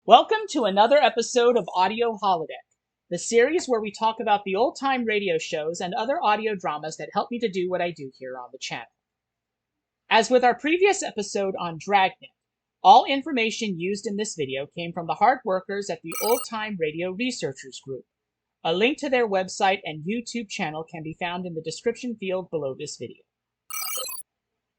Welcome to another episode of Audio Holodeck, the series where we talk about the old-time radio shows and other audio dramas that help me to do what I do here on the channel. As with our previous episode on Dragnet, all information used in this video came from the hard workers at the Old Time Radio Researchers Group. A link to their website and YouTube channel can be found in the description field below this video.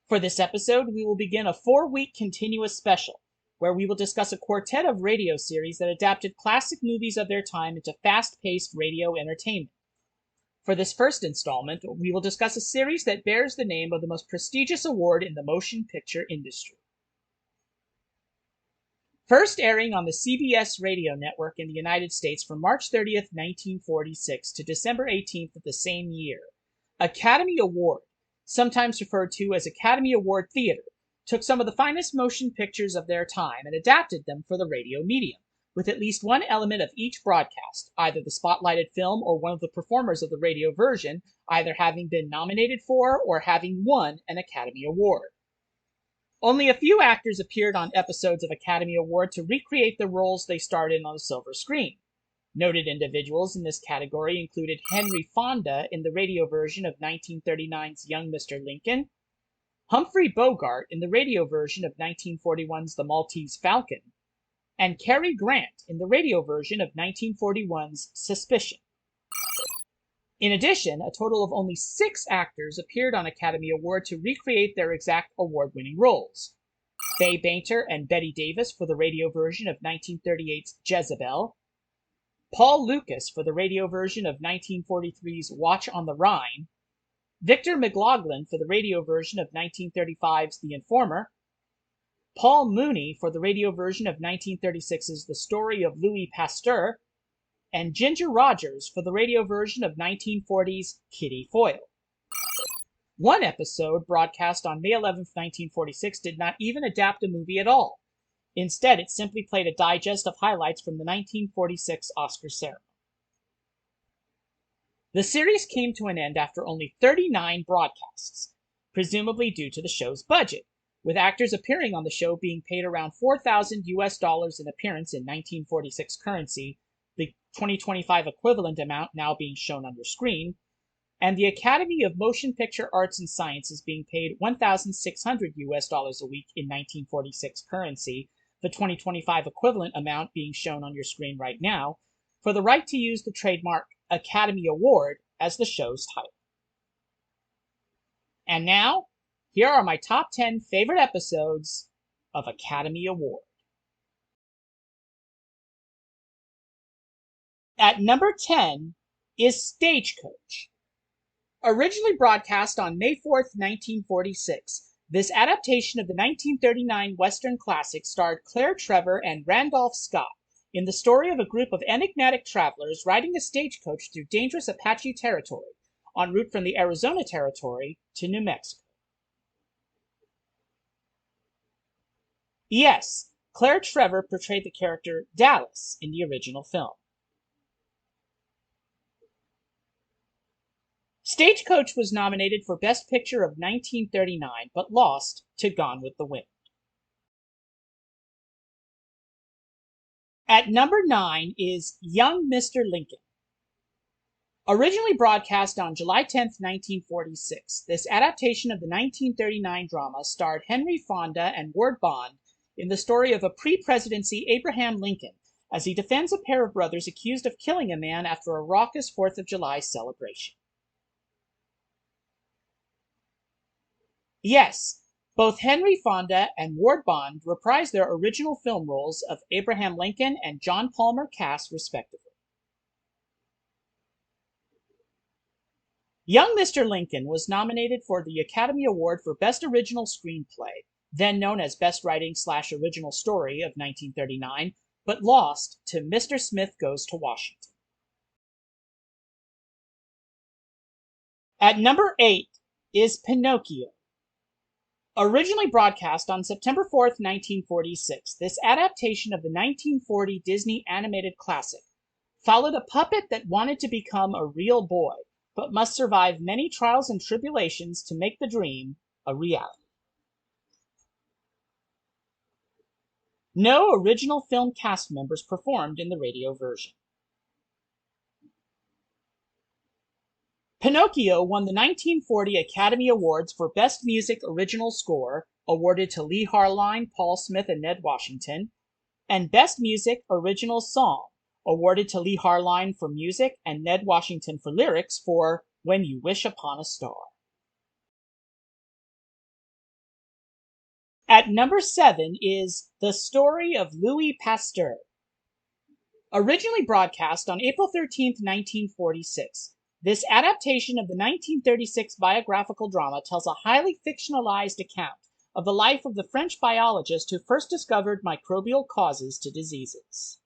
For this episode, we will begin a 4-week continuous special, where we will discuss a quartet of radio series that adapted classic movies of their time into fast-paced radio entertainment. For this first installment, we will discuss a series that bears the name of the most prestigious award in the motion picture industry. First airing on the CBS radio network in the United States from March 30th, 1946 to December 18th of the same year, Academy Award, sometimes referred to as Academy Award Theater, took some of the finest motion pictures of their time and adapted them for the radio medium, with at least one element of each broadcast, either the spotlighted film or one of the performers of the radio version, either having been nominated for or having won an Academy Award. Only a few actors appeared on episodes of Academy Award to recreate the roles they starred in on the silver screen. Noted individuals in this category included Henry Fonda in the radio version of 1939's Young Mr. Lincoln, Humphrey Bogart in the radio version of 1941's The Maltese Falcon, and Cary Grant in the radio version of 1941's Suspicion. In addition, a total of only 6 actors appeared on Academy Award to recreate their exact award-winning roles. Faye Bainter and Bette Davis for the radio version of 1938's Jezebel, Paul Lucas for the radio version of 1943's Watch on the Rhine, Victor McLaughlin for the radio version of 1935's The Informer, Paul Mooney for the radio version of 1936's The Story of Louis Pasteur, and Ginger Rogers for the radio version of 1940's Kitty Foyle. One episode, broadcast on May 11th, 1946, did not even adapt a movie at all. Instead, it simply played a digest of highlights from the 1946 Oscar ceremony. The series came to an end after only 39 broadcasts, presumably due to the show's budget, with actors appearing on the show being paid around $4,000 an appearance in 1946 currency, the 2025 equivalent amount now being shown on your screen, and the Academy of Motion Picture Arts and Sciences being paid $1,600 a week in 1946 currency, the 2025 equivalent amount being shown on your screen right now, for the right to use the trademark Academy Award as the show's title. And now, here are my top 10 favorite episodes of Academy Award. At number 10 is Stagecoach. Originally broadcast on May 4th, 1946, this adaptation of the 1939 Western classic starred Claire Trevor and Randolph Scott in the story of a group of enigmatic travelers riding a stagecoach through dangerous Apache territory, en route from the Arizona Territory to New Mexico. Yes, Claire Trevor portrayed the character Dallas in the original film. Stagecoach was nominated for Best Picture of 1939, but lost to Gone with the Wind. At number 9 is Young Mr. Lincoln. Originally broadcast on July 10, 1946, this adaptation of the 1939 drama starred Henry Fonda and Ward Bond in the story of a pre-presidency Abraham Lincoln as he defends a pair of brothers accused of killing a man after a raucous 4th of July celebration. Yes, both Henry Fonda and Ward Bond reprised their original film roles of Abraham Lincoln and John Palmer Cass, respectively. Young Mr. Lincoln was nominated for the Academy Award for Best Original Screenplay, then known as Best Writing/Original Story of 1939, but lost to Mr. Smith Goes to Washington. At number 8 is Pinocchio. Originally broadcast on September 4th, 1946, this adaptation of the 1940 Disney animated classic followed a puppet that wanted to become a real boy, but must survive many trials and tribulations to make the dream a reality. No original film cast members performed in the radio version. Pinocchio won the 1940 Academy Awards for Best Music Original Score, awarded to Lee Harline, Paul Smith, and Ned Washington, and Best Music Original Song, awarded to Lee Harline for music and Ned Washington for lyrics for When You Wish Upon a Star. At number 7 is The Story of Louis Pasteur. Originally broadcast on April 13, 1946, this adaptation of the 1936 biographical drama tells a highly fictionalized account of the life of the French biologist who first discovered microbial causes to diseases.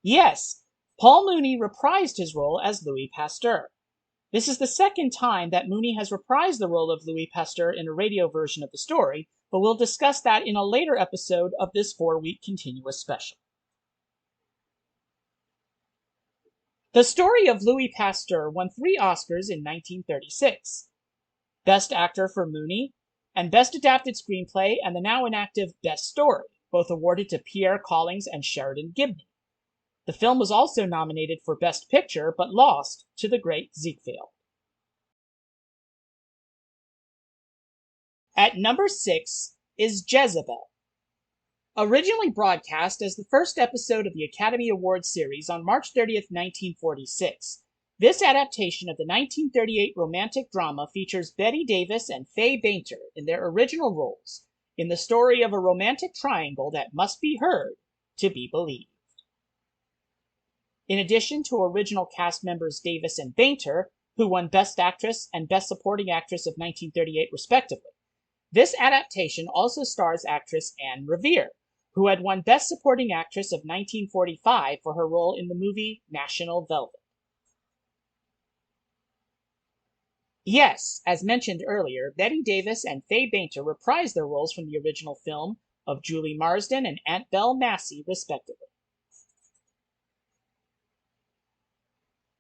Yes, Paul Mooney reprised his role as Louis Pasteur. This is the second time that Mooney has reprised the role of Louis Pasteur in a radio version of the story, but we'll discuss that in a later episode of this 4-week continuous special. The Story of Louis Pasteur won 3 Oscars in 1936. Best Actor for Mooney, and Best Adapted Screenplay, and the now inactive Best Story, both awarded to Pierre Collings and Sheridan Gibney. The film was also nominated for Best Picture, but lost to The Great Ziegfeld. At number 6 is Jezebel. Originally broadcast as the first episode of the Academy Awards series on March 30th, 1946, this adaptation of the 1938 romantic drama features Bette Davis and Fay Bainter in their original roles in the story of a romantic triangle that must be heard to be believed. In addition to original cast members Davis and Bainter, who won Best Actress and Best Supporting Actress of 1938 respectively, this adaptation also stars actress Anne Revere, who had won Best Supporting Actress of 1945 for her role in the movie National Velvet. Yes, as mentioned earlier, Bette Davis and Fay Bainter reprised their roles from the original film of Julie Marsden and Aunt Belle Massey, respectively.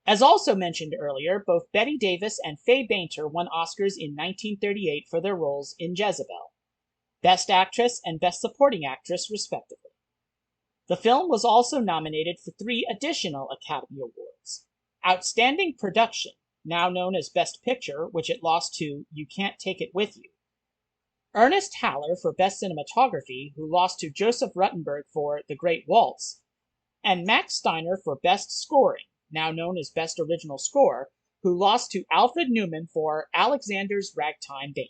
As also mentioned earlier, both Bette Davis and Fay Bainter won Oscars in 1938 for their roles in Jezebel, Best Actress and Best Supporting Actress, respectively. The film was also nominated for 3 additional Academy Awards: Outstanding Production, now known as Best Picture, which it lost to You Can't Take It With You; Ernest Haller for Best Cinematography, who lost to Joseph Ruttenberg for The Great Waltz; and Max Steiner for Best Scoring, now known as Best Original Score, who lost to Alfred Newman for Alexander's Ragtime Band.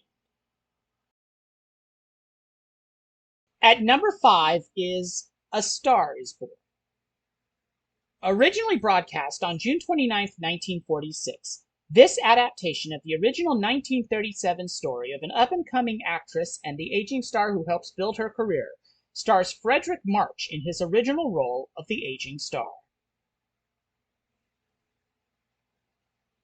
At number 5 is A Star is Born. Originally broadcast on June 29, 1946, this adaptation of the original 1937 story of an up-and-coming actress and the aging star who helps build her career stars Frederick March in his original role of the aging star.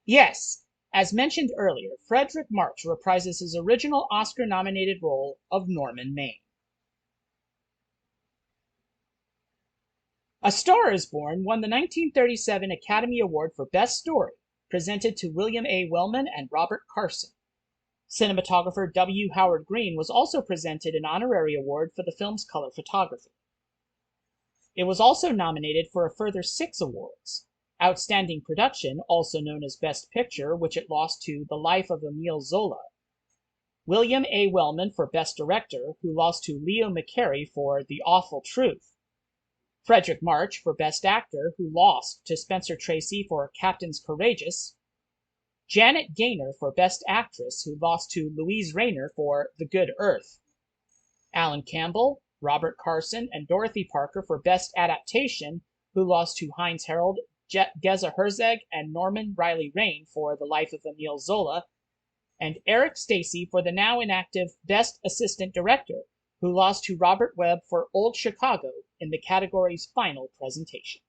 Yes, as mentioned earlier, Frederick March reprises his original Oscar-nominated role of Norman Maine. A Star is Born won the 1937 Academy Award for Best Story, presented to William A. Wellman and Robert Carson. Cinematographer W. Howard Green was also presented an honorary award for the film's color photography. It was also nominated for a further 6 awards: Outstanding Production, also known as Best Picture, which it lost to The Life of Emile Zola; William A. Wellman for Best Director, who lost to Leo McCarey for The Awful Truth; Frederick March for Best Actor, who lost to Spencer Tracy for Captains Courageous; Janet Gaynor for Best Actress, who lost to Louise Rayner for The Good Earth; Alan Campbell, Robert Carson, and Dorothy Parker for Best Adaptation, who lost to Heinz Harald, Geza Herzeg, and Norman Riley Rain for The Life of Emile Zola; and Eric Stacey for the now inactive Best Assistant Director, who lost to Robert Webb for Old Chicago in the category's final presentation.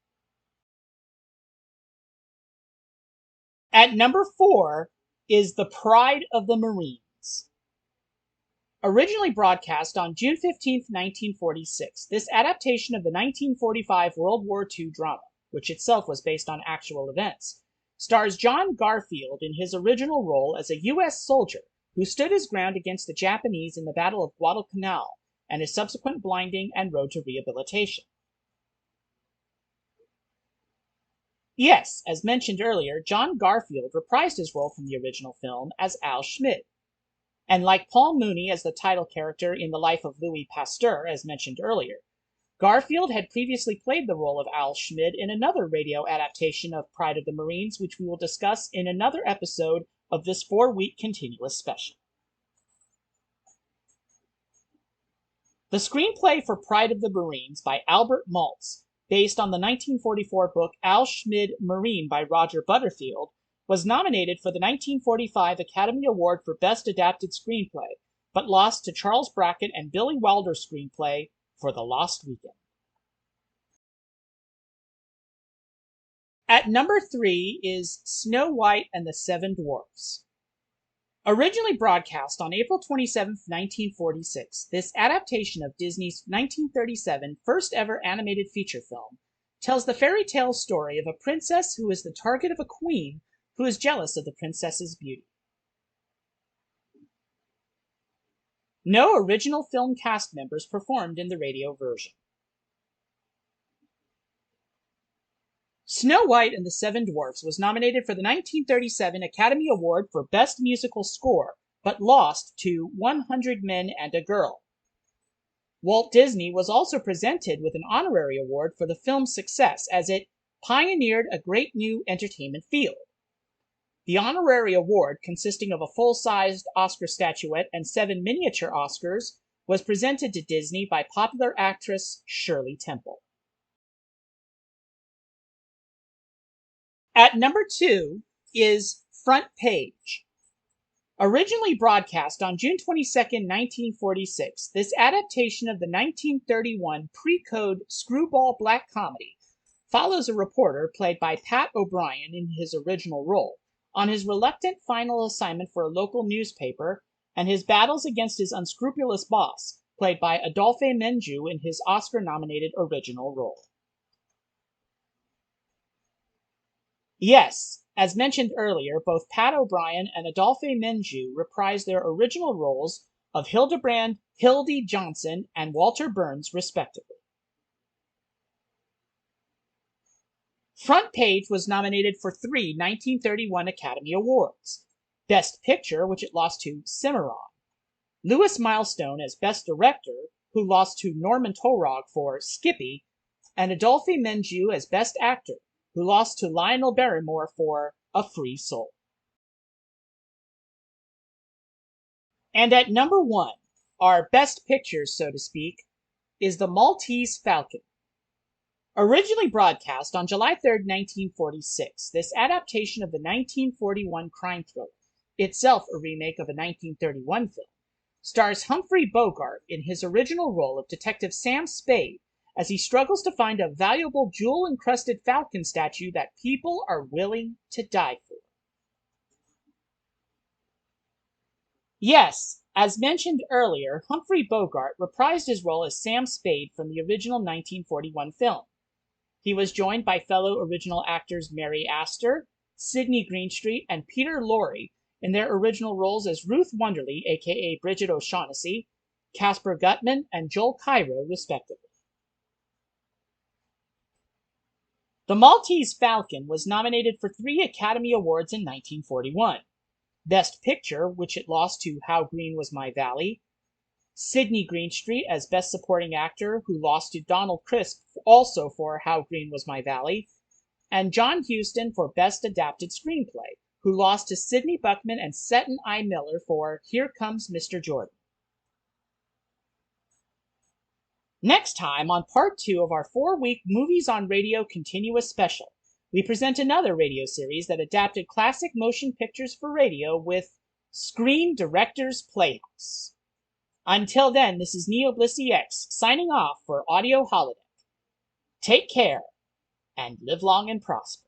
At number 4 is The Pride of the Marines. Originally broadcast on June 15, 1946, this adaptation of the 1945 World War II drama, which itself was based on actual events, stars John Garfield in his original role as a U.S. soldier who stood his ground against the Japanese in the Battle of Guadalcanal and his subsequent blinding and road to rehabilitation. Yes, as mentioned earlier, John Garfield reprised his role from the original film as Al Schmid. And like Paul Mooney as the title character in The Life of Louis Pasteur, as mentioned earlier, Garfield had previously played the role of Al Schmid in another radio adaptation of Pride of the Marines, which we will discuss in another episode of this 4-week continuous special. The screenplay for Pride of the Marines by Albert Maltz, based on the 1944 book Al Schmid Marine by Roger Butterfield, was nominated for the 1945 Academy Award for Best Adapted Screenplay, but lost to Charles Brackett and Billy Wilder's screenplay for The Lost Weekend. At number 3 is Snow White and the Seven Dwarfs. Originally broadcast on April 27, 1946, this adaptation of Disney's 1937 first-ever animated feature film tells the fairy tale story of a princess who is the target of a queen who is jealous of the princess's beauty. No original film cast members performed in the radio version. Snow White and the Seven Dwarfs was nominated for the 1937 Academy Award for Best Musical Score, but lost to 100 Men and a Girl. Walt Disney was also presented with an honorary award for the film's success, as it pioneered a great new entertainment field. The honorary award, consisting of a full-sized Oscar statuette and 7 miniature Oscars, was presented to Disney by popular actress Shirley Temple. At number 2 is Front Page. Originally broadcast on June 22, 1946, this adaptation of the 1931 pre-code screwball black comedy follows a reporter, played by Pat O'Brien in his original role, on his reluctant final assignment for a local newspaper and his battles against his unscrupulous boss, played by Adolphe Menjou in his Oscar-nominated original role. Yes, as mentioned earlier, both Pat O'Brien and Adolphe Menjou reprised their original roles of Hildebrand, Hildy Johnson, and Walter Burns, respectively. Front Page was nominated for 3 1931 Academy Awards: Best Picture, which it lost to Cimarron; Louis Milestone as Best Director, who lost to Norman Taurog for Skippy; and Adolphe Menjou as Best Actor, who lost to Lionel Barrymore for A Free Soul. And at number 1, our Best Picture, so to speak, is The Maltese Falcon. Originally broadcast on July 3, 1946, this adaptation of the 1941 crime thriller, itself a remake of a 1931 film, stars Humphrey Bogart in his original role of Detective Sam Spade as he struggles to find a valuable jewel-encrusted falcon statue that people are willing to die for. Yes, as mentioned earlier, Humphrey Bogart reprised his role as Sam Spade from the original 1941 film. He was joined by fellow original actors Mary Astor, Sidney Greenstreet, and Peter Lorre in their original roles as Ruth Wonderly, aka Bridget O'Shaughnessy, Caspar Gutman, and Joel Cairo, respectively. The Maltese Falcon was nominated for 3 Academy Awards in 1941. Best Picture, which it lost to How Green Was My Valley; Sidney Greenstreet as Best Supporting Actor, who lost to Donald Crisp also for How Green Was My Valley; and John Huston for Best Adapted Screenplay, who lost to Sidney Buckman and Seton I. Miller for Here Comes Mr. Jordan. Next time, on part 2 of our 4-week Movies on Radio continuous special, we present another radio series that adapted classic motion pictures for radio with Screen Directors Playhouse. Until then, this is NeoBlisseyX signing off for Audio Holodeck. Take care and live long and prosper.